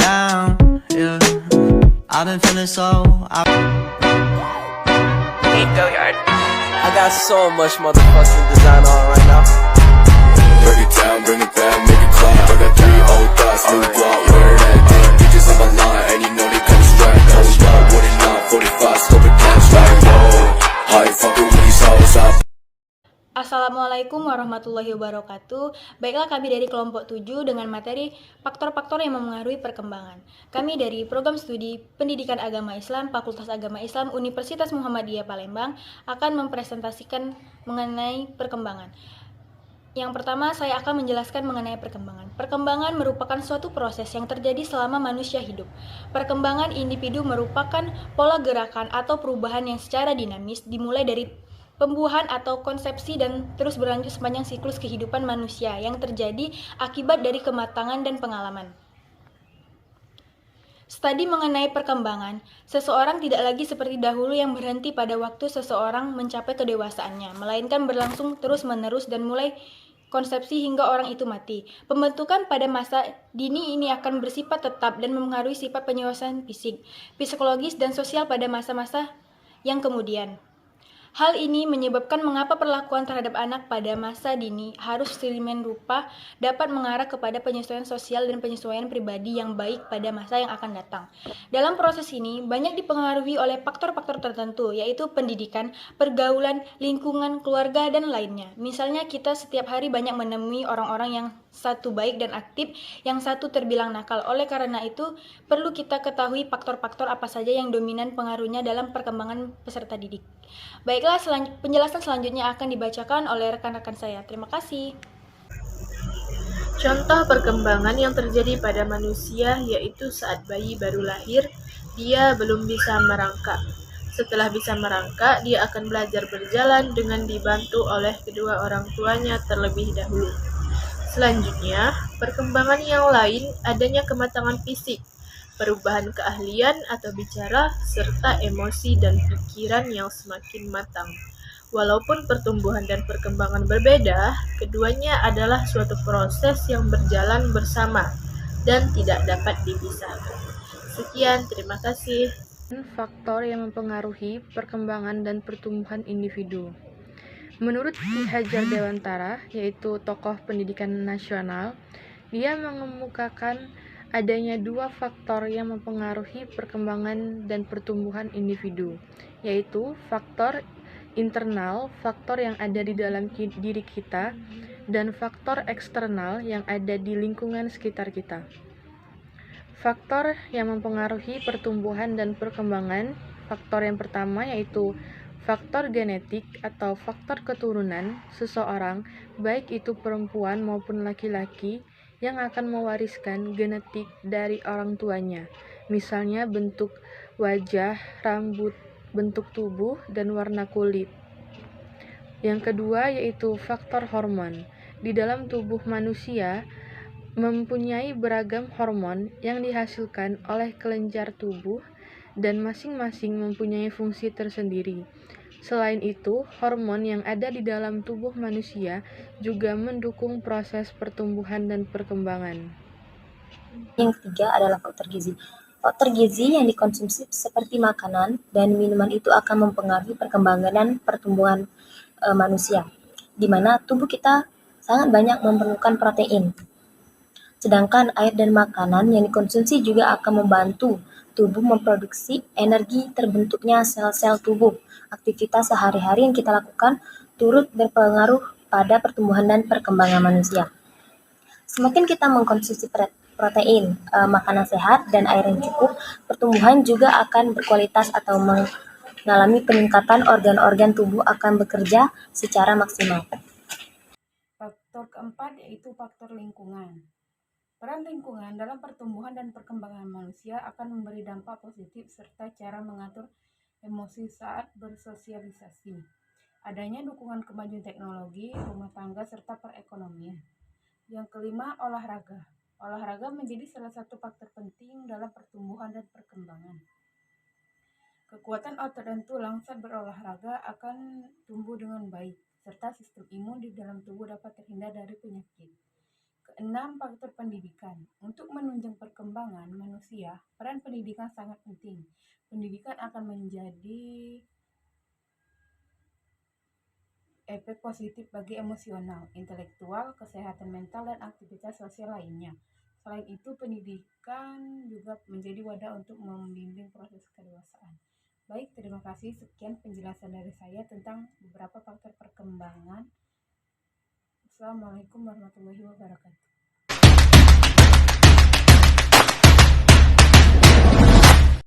down, yeah. I've been feeling so Go yard. I got so much motherfucking design on right now. Break it down, bring it back, make it clap. I got 3 old thoughts, new guap, where that thing. Bitches on my line, and you know they come strapped. Hold up, what it not, 45, scope it cash like whoa. High fucking with these hoes up. Assalamualaikum warahmatullahi wabarakatuh. Baiklah, kami dari kelompok 7 dengan materi faktor-faktor yang memengaruhi perkembangan. Kami dari program studi Pendidikan Agama Islam Fakultas Agama Islam Universitas Muhammadiyah Palembang akan mempresentasikan mengenai perkembangan. Yang pertama, saya akan menjelaskan mengenai perkembangan. Perkembangan merupakan suatu proses yang terjadi selama manusia hidup. Perkembangan individu merupakan pola gerakan atau perubahan yang secara dinamis dimulai dari pembuahan atau konsepsi dan terus berlanjut sepanjang siklus kehidupan manusia yang terjadi akibat dari kematangan dan pengalaman. Studi mengenai perkembangan, seseorang tidak lagi seperti dahulu yang berhenti pada waktu seseorang mencapai kedewasaannya, melainkan berlangsung terus-menerus dan mulai konsepsi hingga orang itu mati. Pembentukan pada masa dini ini akan bersifat tetap dan mempengaruhi sifat penyelesaian fisik, psikologis, dan sosial pada masa-masa yang kemudian. Hal ini menyebabkan mengapa perlakuan terhadap anak pada masa dini harus sedemikian rupa dapat mengarah kepada penyesuaian sosial dan penyesuaian pribadi yang baik pada masa yang akan datang. Dalam proses ini, banyak dipengaruhi oleh faktor-faktor tertentu, yaitu pendidikan, pergaulan, lingkungan, keluarga, dan lainnya. Misalnya, kita setiap hari banyak menemui orang-orang yang satu baik dan aktif, yang satu terbilang nakal. Oleh karena itu, perlu kita ketahui faktor-faktor apa saja yang dominan pengaruhnya dalam perkembangan peserta didik. Baiklah, penjelasan selanjutnya akan dibacakan oleh rekan-rekan saya. Terima kasih. Contoh perkembangan yang terjadi pada manusia yaitu saat bayi baru lahir, dia belum bisa merangkak. Setelah bisa merangkak, dia akan belajar berjalan dengan dibantu oleh kedua orang tuanya terlebih dahulu. Selanjutnya, perkembangan yang lain adanya kematangan fisik, perubahan keahlian atau bicara, serta emosi dan pikiran yang semakin matang. Walaupun pertumbuhan dan perkembangan berbeda, keduanya adalah suatu proses yang berjalan bersama dan tidak dapat dipisahkan. Sekian, terima kasih. Faktor yang mempengaruhi perkembangan dan pertumbuhan individu. Menurut Ki Hajar Dewantara, yaitu tokoh pendidikan nasional, dia mengemukakan adanya 2 faktor yang mempengaruhi perkembangan dan pertumbuhan individu, yaitu faktor internal, faktor yang ada di dalam diri kita, dan faktor eksternal yang ada di lingkungan sekitar kita. Faktor yang mempengaruhi pertumbuhan dan perkembangan, faktor yang pertama yaitu faktor genetik atau faktor keturunan seseorang, baik itu perempuan maupun laki-laki, yang akan mewariskan genetik dari orang tuanya, misalnya bentuk wajah, rambut, bentuk tubuh, dan warna kulit. Yang kedua yaitu faktor hormon. Di dalam tubuh manusia mempunyai beragam hormon yang dihasilkan oleh kelenjar tubuh dan masing-masing mempunyai fungsi tersendiri. Selain itu, hormon yang ada di dalam tubuh manusia juga mendukung proses pertumbuhan dan perkembangan. Yang ketiga adalah faktor gizi. Faktor gizi yang dikonsumsi seperti makanan dan minuman itu akan mempengaruhi perkembangan dan pertumbuhan manusia, di mana tubuh kita sangat banyak memerlukan protein. Sedangkan air dan makanan yang dikonsumsi juga akan membantu tubuh memproduksi energi terbentuknya sel-sel tubuh. Aktivitas sehari-hari yang kita lakukan turut berpengaruh pada pertumbuhan dan perkembangan manusia. Semakin kita mengkonsumsi protein, makanan sehat, dan air yang cukup, pertumbuhan juga akan berkualitas atau mengalami peningkatan organ-organ tubuh akan bekerja secara maksimal. Faktor keempat yaitu faktor lingkungan. Peran lingkungan dalam pertumbuhan dan perkembangan manusia akan memberi dampak positif serta cara mengatur emosi saat bersosialisasi. Adanya dukungan kemajuan teknologi, rumah tangga, serta perekonomian. Yang kelima, olahraga. Olahraga menjadi salah satu faktor penting dalam pertumbuhan dan perkembangan. Kekuatan otot dan tulang saat berolahraga akan tumbuh dengan baik, serta sistem imun di dalam tubuh dapat terhindar dari penyakit. Keenam, faktor pendidikan. Untuk menunjang perkembangan manusia, peran pendidikan sangat penting. Pendidikan akan menjadi efek positif bagi emosional, intelektual, kesehatan mental, dan aktivitas sosial lainnya. Selain itu, pendidikan juga menjadi wadah untuk membimbing proses kedewasaan. Baik, terima kasih. Sekian penjelasan dari saya tentang beberapa faktor perkembangan. Assalamualaikum warahmatullahi wabarakatuh.